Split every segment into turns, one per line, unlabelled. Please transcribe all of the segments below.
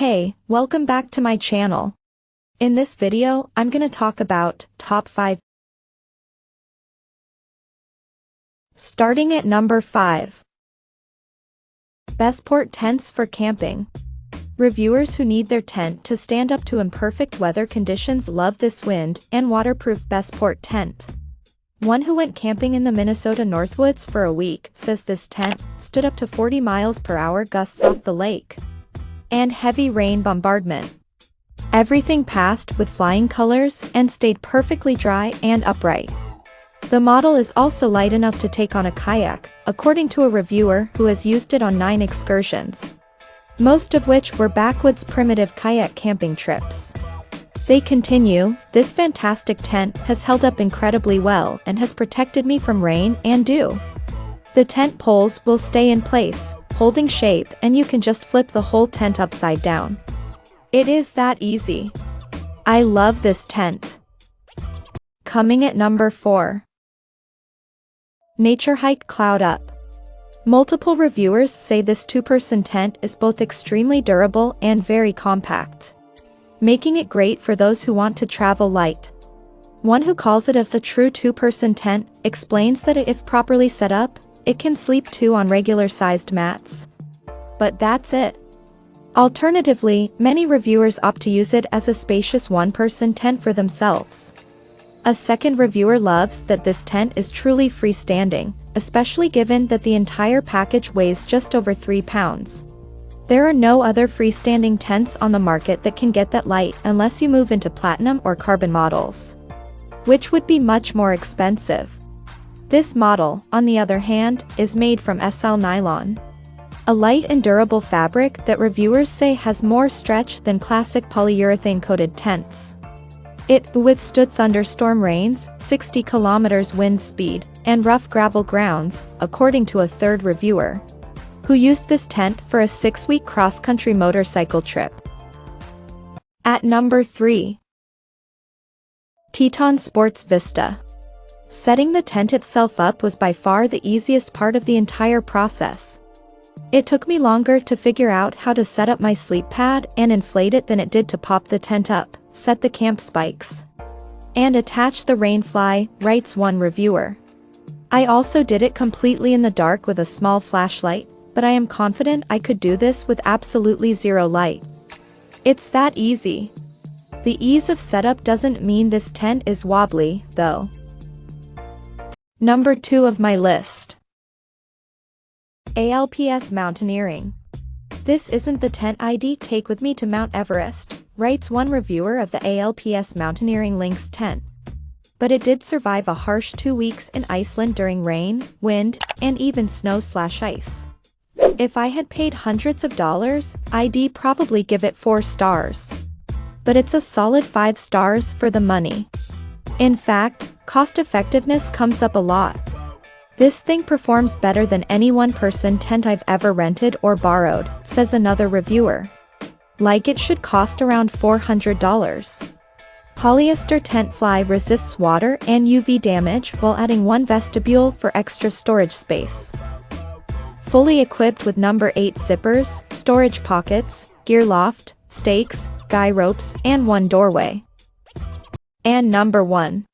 Hey, welcome back to my channel. In this video, I'm gonna talk about top 5. Starting at number 5. Bessport tents for camping. Reviewers who need their tent to stand up to imperfect weather conditions love this wind and waterproof Bessport tent. One who went camping in the Minnesota Northwoods for a week says this tent stood up to 40 miles per hour gusts off the lake and heavy rain bombardment. Everything passed with flying colors and stayed perfectly dry and upright. The model is also light enough to take on a kayak, according to a reviewer who has used it on 9 excursions, most of which were backwoods primitive kayak camping trips. They continue, "This fantastic tent has held up incredibly well and has protected me from rain and dew. The tent poles will stay in place, holding shape, and you can just flip the whole tent upside down. It is that easy. I love this tent." Coming at number 4. Naturehike Cloud Up. Multiple reviewers say this 2-person tent is both extremely durable and very compact, making it great for those who want to travel light. One who calls it the true 2-person tent explains that if properly set up, it can sleep 2 on regular-sized mats. But that's it. Alternatively, many reviewers opt to use it as a spacious 1-person tent for themselves. A second reviewer loves that this tent is truly freestanding, especially given that the entire package weighs just over 3 pounds. There are no other freestanding tents on the market that can get that light unless you move into platinum or carbon models, which would be much more expensive. This model, on the other hand, is made from SL nylon, a light and durable fabric that reviewers say has more stretch than classic polyurethane-coated tents. It withstood thunderstorm rains, 60 kilometers wind speed, and rough gravel grounds, according to a third reviewer, who used this tent for a 6-week cross-country motorcycle trip. At number 3. TETON Sports Vista. Setting the tent itself up was by far the easiest part of the entire process. It took me longer to figure out how to set up my sleep pad and inflate it than it did to pop the tent up, set the camp spikes, and attach the rain fly, writes one reviewer. I also did it completely in the dark with a small flashlight, but I am confident I could do this with absolutely zero light. It's that easy. The ease of setup doesn't mean this tent is wobbly, though. Number 2 of my list. ALPS Mountaineering. "This isn't the tent I'd take with me to Mount Everest," writes one reviewer of the ALPS Mountaineering Lynx tent. But it did survive a harsh 2 weeks in Iceland during rain, wind, and even snow/ice. If I had paid hundreds of dollars, I'd probably give it 4 stars. But it's a solid 5 stars for the money. In fact, cost effectiveness comes up a lot. "This thing performs better than any 1-person tent I've ever rented or borrowed," says another reviewer. "Like it should cost around $400. Polyester tent fly resists water and UV damage while adding 1 vestibule for extra storage space. Fully equipped with number 8 zippers, storage pockets, gear loft, stakes, guy ropes, and 1 doorway." And number 1.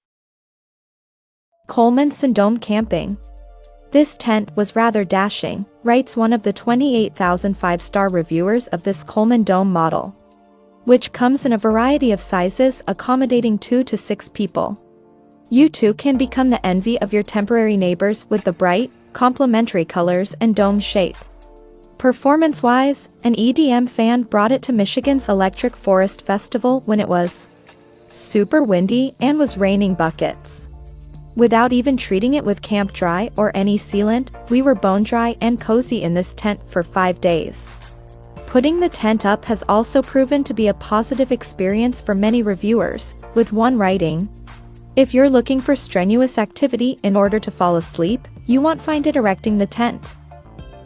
Coleman Sundome Camping. "This tent was rather dashing," writes one of the 28,000 5-star reviewers of this Coleman Dome model, which comes in a variety of sizes accommodating 2 to 6 people. You too can become the envy of your temporary neighbors with the bright, complementary colors and dome shape. Performance-wise, an EDM fan brought it to Michigan's Electric Forest Festival when it was super windy and was raining buckets. Without even treating it with Camp Dry or any sealant, we were bone dry and cozy in this tent for 5 days. Putting the tent up has also proven to be a positive experience for many reviewers, with one writing, "If you're looking for strenuous activity in order to fall asleep, you won't find it erecting the tent.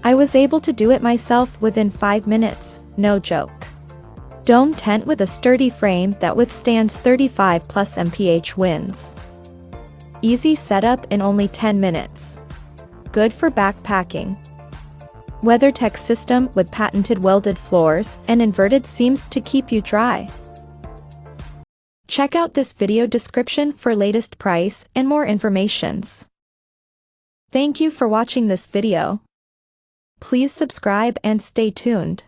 I was able to do it myself within 5 minutes, no joke." Dome tent with a sturdy frame that withstands 35+ mph winds. Easy setup in only 10 minutes. Good for backpacking. WeatherTech system with patented welded floors and inverted seams to keep you dry. Check out this video description for latest price and more informations. Thank you for watching this video. Please subscribe and stay tuned.